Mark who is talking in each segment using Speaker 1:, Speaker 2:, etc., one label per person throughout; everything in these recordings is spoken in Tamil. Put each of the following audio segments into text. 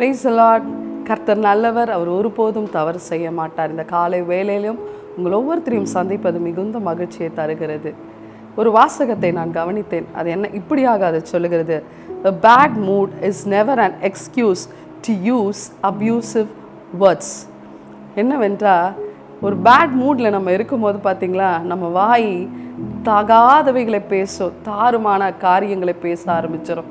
Speaker 1: Price the Lord. கர்த்தர் நல்லவர், அவர் ஒருபோதும் தவறு செய்ய மாட்டார். இந்த காலை வேளையிலும் உங்கள் ஒவ்வொருத்தரையும் சந்திப்பது மிகுந்த மகிழ்ச்சியை தருகிறது. ஒரு வாசகத்தை நான் கவனித்தேன். அது என்ன இப்படியாக அதை சொல்லுகிறது, a bad mood is never an excuse to use abusive words. என்னவென்றால், ஒரு பேட் மூடில் நம்ம இருக்கும்போது பார்த்திங்களா, நம்ம வாய் தகாதவைகளை பேசும், தாறுமான காரியங்களை பேச ஆரம்பிச்சிடும்,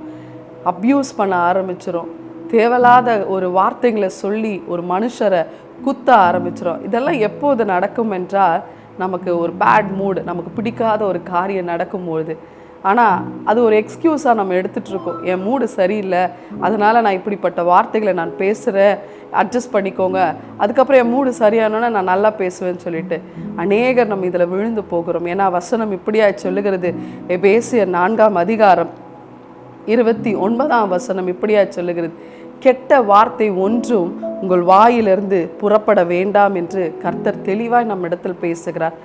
Speaker 1: அப்யூஸ் பண்ண ஆரம்பிச்சிடும், தேவையில்லாத ஒரு வார்த்தைகளை சொல்லி ஒரு மனுஷரை குத்த ஆரம்பிச்சிடும். இதெல்லாம் எப்போது நடக்கும் என்றால், நமக்கு ஒரு பேட் மூடு, நமக்கு பிடிக்காத ஒரு காரியம் நடக்கும்பொழுது. ஆனால் அது ஒரு எக்ஸ்கியூஸாக நம்ம எடுத்துகிட்ருக்கோம். என் மூடு சரியில்லை, அதனால் நான் இப்படிப்பட்ட வார்த்தைகளை நான் பேசுகிறேன், அட்ஜஸ்ட் பண்ணிக்கோங்க, அதுக்கப்புறம் என் மூடு சரியானோன்னா நான் நல்லா பேசுவேன்னு சொல்லிட்டு அநேகர் நம்ம இதில் விழுந்து போகிறோம். ஏன்னா வசனம் இப்படியா சொல்லுகிறது. எபேசியர் 4:29 இப்படியா சொல்லுகிறது, கெட்ட வார்த்தை ஒன்றும் உங்கள் வாயிலிருந்து புறப்பட வேண்டாம் என்று கர்த்தர் தெளிவாய் நம்ம இடத்தில் பேசுகிறார்.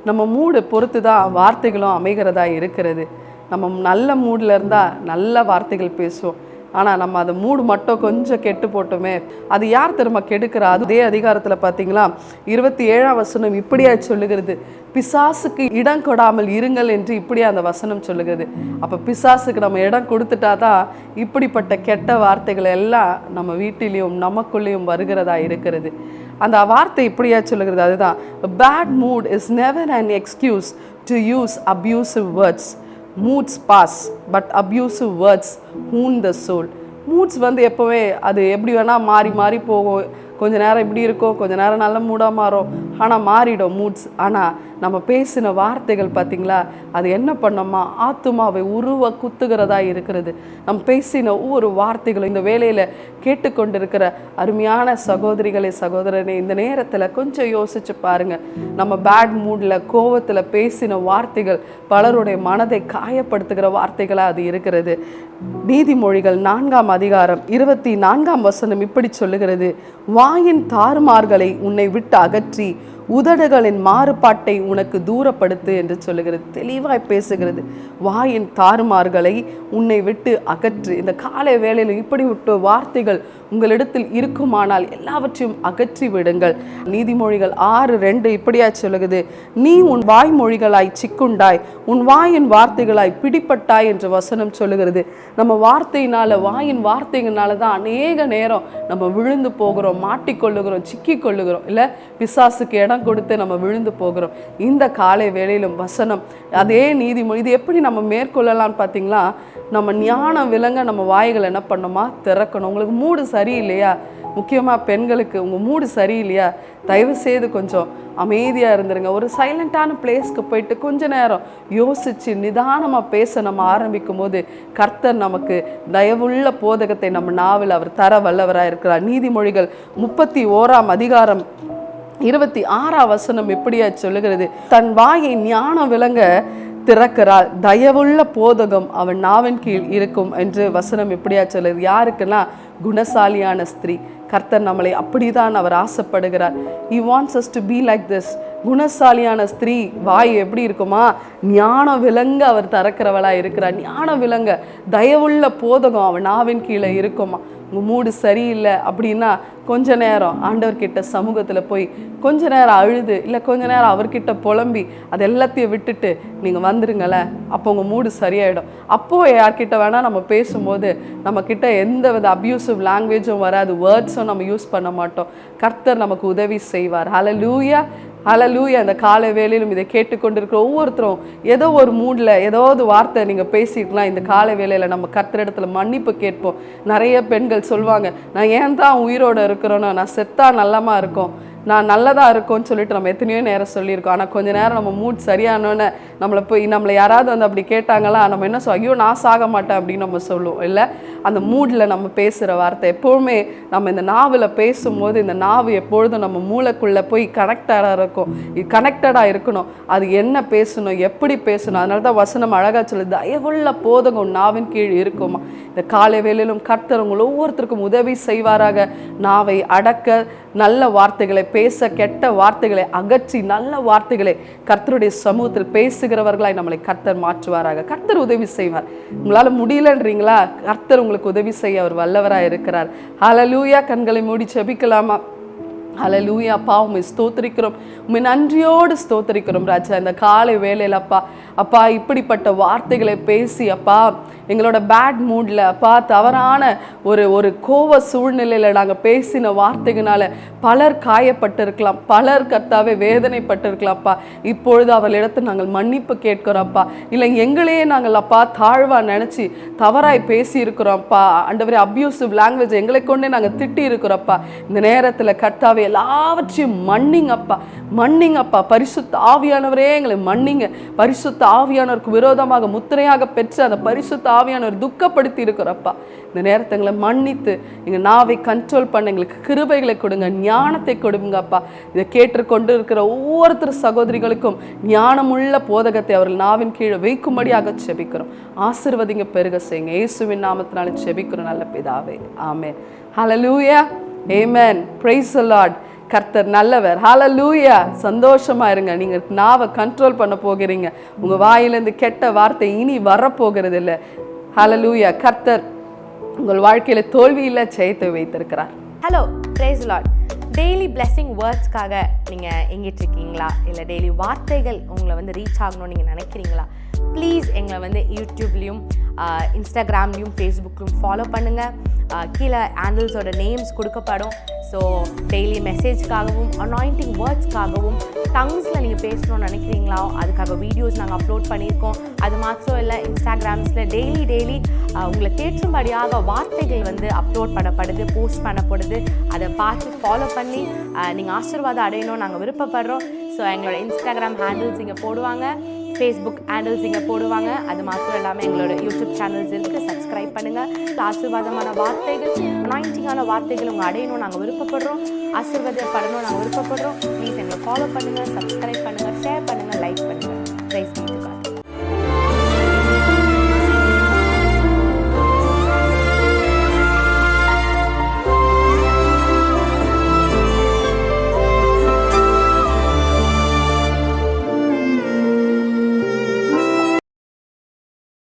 Speaker 1: நம்ம மூடு பொறுத்து தான் வார்த்தைகளும் அமைகிறதா இருக்கிறது. நம்ம நல்ல மூடில் இருந்தால் நல்ல வார்த்தைகள் பேசுவோம். ஆனால் நம்ம அந்த மூடு மட்டும் கொஞ்சம் கெட்டு போட்டோமே, அது யார் திரும்ப கெடுக்கிறா? அதே அதிகாரத்தில் பார்த்தீங்களா 27ஆம் வசனம் இப்படியா சொல்லுகிறது, பிசாசுக்கு இடம் கொடாமல் இருங்கள் என்று இப்படியா அந்த வசனம் சொல்லுகிறது. அப்போ பிசாசுக்கு நம்ம இடம் கொடுத்துட்டா தான் இப்படிப்பட்ட கெட்ட வார்த்தைகள் எல்லாம் நம்ம வீட்டிலையும் நமக்குள்ளேயும் வருகிறதா இருக்கிறது. அந்த வார்த்தை இப்படியா சொல்லுகிறது, அதுதான், bad mood is never an excuse to use abusive words. Moods pass, but abusive words wound the soul. Moods எப்போவே அது எப்படி வேணால் மாறி மாறி போகும். கொஞ்ச நேரம் இப்படி இருக்கும், கொஞ்ச நேரம் நல்ல மூடாக மாறும், ஆனால் மாறிடும் மூட்ஸ். ஆனால் நம்ம பேசின வார்த்தைகள் பார்த்திங்களா, அது என்ன பண்ணோமா, ஆத்துமாவை உருவ குத்துகிறதா இருக்கிறது. நம்ம பேசின ஒவ்வொரு வார்த்தைகளும் இந்த வேளையில் கேட்டுக்கொண்டிருக்கிற அருமையான சகோதரிகளே சகோதரனே, இந்த நேரத்தில் கொஞ்சம் யோசிச்சு பாருங்கள். நம்ம பேட் மூடில் கோவத்தில் பேசின வார்த்தைகள் பலருடைய மனதை காயப்படுத்துகிற வார்த்தைகளாக அது இருக்கிறது. நீதிமொழிகள் 4:24 வசனம் இப்படி சொல்லுகிறது, வாயின் தாறுமார்களை உன்னை விட்டு அகற்றி உதடுகளின் மாறுபாட்டை உனக்கு தூரப்படுத்து என்று சொல்லுகிறது. தெளிவாய் பேசுகிறது. வாயின் தாறுமார்களை உன்னை விட்டு அகற்று. இந்த காலை வேளையில் இப்படி விட்டு வார்த்தைகள் உங்களிடத்தில் இருக்குமானால் எல்லாவற்றையும் அகற்றி விடுங்கள். நீதிமொழிகள் 6:2 இப்படியா சொல்லுகிறது, நீ உன் வாய்மொழிகளாய் சிக்குண்டாய், உன் வாயின் வார்த்தைகளாய் பிடிப்பட்டாய் என்று வசனம் சொல்லுகிறது. நம்ம வார்த்தையினால, வாயின் வார்த்தைகளால தான் அநேக நேரம் நம்ம விழுந்து போகிறோம், மாட்டிக்கொள்ளுகிறோம், சிக்கி கொள்ளுகிறோம், இல்லை பிசாசுக்கு இடம் கொடுத்து நம்ம விழுந்து போகிறோம். இந்த காலை வேளையிலும் வசனம் அதே நீதிமொழி இது எப்படி நம்ம மேற்கொள்ளலாம்னு பார்த்தீங்களா, நம்ம ஞானம் விளங்க நம்ம வாய்கள் என்ன பண்ணோமா திறக்கணும். உங்களுக்கு மூடு சரியில்லையா, முக்கியமாக பெண்களுக்கு உங்கள் மூடு சரியில்லையா, தயவு செய்து கொஞ்சம் அமைதியாக இருந்துருங்க. ஒரு சைலண்ட்டான பிளேஸ்க்கு போயிட்டு கொஞ்ச நேரம் யோசித்து நிதானமாக பேச நம்ம ஆரம்பிக்கும் போது கர்த்தர் நமக்கு தயவுள்ள போதகத்தை நம்ம நாவில் அவர் தர வல்லவராக இருக்கிறார். நீதிமொழிகள் 31:26 வசனம் எப்படியா சொல்லுகிறது, தன் வாயை ஞானம் விளங்க திறக்கிறாள், தயவுள்ள போதகம் அவன் நாவின் கீழ் இருக்கும் என்று வசனம் எப்படியா சொல்லுது. யாருக்குன்னா குணசாலியான ஸ்திரீ. கர்த்தர் நம்மளை அப்படிதான் அவர் ஆசைப்படுகிறார். He wants us to be like this. குணசாலியான ஸ்திரீ வாய் எப்படி இருக்குமா, ஞானம் விளங்க அவர் திறக்கிறவளா இருக்கிறார். ஞானம் விளங்க தயவுள்ள போதகம் அவன் நாவின் கீழே இருக்குமா. உங்கள் மூடு சரியில்லை அப்படின்னா கொஞ்ச நேரம் ஆண்டவர்கிட்ட சமூகத்தில் போய் கொஞ்ச நேரம் அழுது, இல்லை கொஞ்ச நேரம் அவர்கிட்ட புலம்பி அது எல்லாத்தையும் விட்டுட்டு நீங்கள் வந்துருங்களேன். அப்போ உங்கள் மூடு சரியாயிடும். அப்போது யார்கிட்ட வேணால் நம்ம பேசும்போது நம்மக்கிட்ட எந்த வித அப்யூசிவ் லாங்குவேஜும் வராது, வேர்ட்ஸும் நம்ம யூஸ் பண்ண மாட்டோம். கர்த்தர் நமக்கு உதவி செய்வார். ஹல்லேலூயா, ஹல்லேலூயா. அந்த காலை வேளையிலும் இதை கேட்டுக்கொண்டிருக்கிற ஒவ்வொருத்தரும் ஏதோ ஒரு மூடில் ஏதாவது வார்த்தை நீங்கள் பேசிக்கலாம். இந்த காலை வேளையில் நம்ம கர்த்தரிடத்துல மன்னிப்பு கேட்போம். நிறைய பெண்கள் சொல்லுவாங்க, நான் ஏன் தான் உயிரோடு இருக்கிறோன்னா, நான் செத்தா நல்லமா இருக்கும், நான் நல்லதாக இருக்கும்னு சொல்லிட்டு நம்ம எத்தனையோ நேரம் சொல்லியிருக்கோம். ஆனால் கொஞ்சம் நேரம் நம்ம மூட் சரியானோன்னு நம்மளை யாராவது அப்படி கேட்டாங்களா, நம்ம என்ன ஐயோ நான் சாக மாட்டேன் அப்படின்னு நம்ம சொல்லுவோம். இல்லை, அந்த மூடில் நம்ம பேசுகிற வார்த்தை எப்போவுமே நம்ம இந்த நாவில் பேசும்போது இந்த நாவு எப்பொழுதும் நம்ம மூளைக்குள்ளே போய் கனெக்டடாக இருக்கணும். அது என்ன பேசணும், எப்படி பேசணும். அதனால தான் வசனம் அழகாக சொல்லுது, தயவுள்ள போதகம் நாவின் கீழ் இருக்குமா. இந்த காலை வேளையிலும் கர்த்தர் உங்களை ஒவ்வொருத்தருக்கும் உதவி செய்வாராக. நாவை அடக்க நல்ல வார்த்தைகளை பேச, கெட்ட வார்த்தைகளை அகற்றி நல்ல வார்த்தைகளை கர்த்தருடைய சமூகத்தில் பேசுகிறவர்களாய் நம்மளை கர்த்தர் மாற்றுவாராக. கர்த்தர் உதவி செய்வார். உங்களால் முடியலன்றீங்களா? கர்த்தர் உங்களுக்கு உதவி செய்ய அவர் வல்லவராக இருக்கிறார். ஹல்லேலூயா. கண்களை மூடி ஜெபிக்கலாமா? ஹல்லேலூயா. அப்பா, உம்மை ஸ்தோத்திரிக்கிறோம், உம்மை நன்றியோடு ஸ்தோத்திரிக்கிறோம் ராஜா. இந்த காலை வேளையில் அப்பா இப்படிப்பட்ட வார்த்தைகளை பேசி அப்பா எங்களோட பேட் மூடில் அப்பா தவறான ஒரு கோவ சூழ்நிலையில் நாங்கள் பேசின வார்த்தைகளால் பலர் காயப்பட்டிருக்கலாம், பலர் கர்த்தாவே வேதனைப்பட்டிருக்கலாம்ப்பா. இப்பொழுது அவர்களிடத்தில் நாங்கள் மன்னிப்பு கேட்கிறோம்ப்பா. இல்லை எங்களையே நாங்கள் அப்பா தாழ்வாக நினச்சி தவறாய் பேசி இருக்கிறோம்ப்பா. ஆண்டவரே, அப்யூசிவ் லாங்குவேஜ் எங்களை கொண்டே நாங்கள் திட்டி இருக்கிறோம்ப்பா. இந்த நேரத்தில் கர்த்தாவே எல்லாவற்றையும் மன்னிங்கப்பா. பரிசுத்த ஆவியானவரே எங்களை மன்னிங்க. பரிசுத்த ஆவியானவருக்கு விரோதமாக முத்திரையாக பெற்று அந்த பரிசுத்த ஆவியானவர் துக்கப்படுத்தி இருக்கிறப்பா. இந்த நேரத்தை எங்களை மன்னித்து எங்கள் நாவை கண்ட்ரோல் பண்ண எங்களுக்கு கிருபைகளை கொடுங்க, ஞானத்தை கொடுங்கப்பா. இதை கேட்டுக்கொண்டு இருக்கிற ஒவ்வொருத்தர் சகோதரிகளுக்கும் ஞானமுள்ள போதகத்தை அவர்கள் நாவின் கீழே வைக்கும்படியாக செபிக்கிறோம். ஆசீர்வதிங்க, பெருக செய்யுங்க. இயேசுவின் நாமத்தினால செபிக்கிறோம் நல்ல பிதாவே, ஆமென். ஹல்லேலூயா, ஆமென். Price the Lord. கர்த்தர் நல்லவர். ஹல்லேலூயா. சந்தோஷமா இருங்க. நீங்க நாவை கண்ட்ரோல் பண்ண போகிறீங்க. உங்க வாயிலிருந்து கெட்ட வார்த்தை இனி வரப்போகிறது இல்லை. ஹல்லேலூயா. கர்த்தர் உங்கள் வாழ்க்கையில தோல்வி இல்லை, ஜெயத்தை வைத்திருக்கிறார்.
Speaker 2: Hello, praise the lord. Daily blessing வேர்ட்ஸ்க்காக நீங்கள் எங்கிட்டு இருக்கீங்களா? இல்லை டெய்லி வார்த்தைகள் உங்களை ரீச் ஆகணும்னு நீங்கள் நினைக்கிறீங்களா? ப்ளீஸ் எங்களை யூடியூப்லேயும் இன்ஸ்டாகிராம்லேயும் ஃபேஸ்புக்லையும் ஃபாலோ பண்ணுங்கள். கீழே ஹேண்டில்ஸோட நேம்ஸ் கொடுக்கப்படும். ஸோ டெய்லி மெசேஜ்க்காகவும் அனாயிண்டிங் வேர்ட்ஸ்க்காகவும் டங்ஸில் நீங்கள் பேசணும்னு நினைக்கிறீங்களா? அதுக்காக வீடியோஸ் நாங்கள் அப்லோட் பண்ணியிருக்கோம். அது மாத்திரம் இல்லை, இன்ஸ்டாகிராம்ஸில் டெய்லி உங்களுக்கு ஏற்றும்படியாக வார்த்தைகள் அப்லோட் பண்ணப்படுது, போஸ்ட் பண்ணப்படுது. அதை பார்த்து ஃபாலோ பண்ணி நீங்கள் ஆசீர்வாதம் அடையணும் நாங்கள் விருப்பப்படுறோம். ஸோ எங்களோட இன்ஸ்டாகிராம் ஹேண்டில்ஸ் இங்கே போடுவாங்க, ஃபேஸ்புக் ஹேண்டில்ஸ் இங்கே போடுவாங்க. அது மாத்திரம் இல்லாமல் எங்களோட யூடியூப் சேனல்ஸ் இருக்குது, சப்ஸ்கிரைப் பண்ணுங்கள். ஆசீர்வாதமான வார்த்தைகள், அனாயிண்டிங்கான வார்த்தைகள் உங்கள் அடையணும் நாங்கள் விருப்பப்படுறோம். ஆசீர்வாதப்படணும் நாங்கள் விருப்பப்படுறோம். ப்ளீஸ் எங்களை ஃபாலோ பண்ணுங்கள், சப்ஸ்கிரைப் பண்ணுங்கள், ஷேர் பண்ணுங்கள், லைக் பண்ணுங்கள். Praise be to God.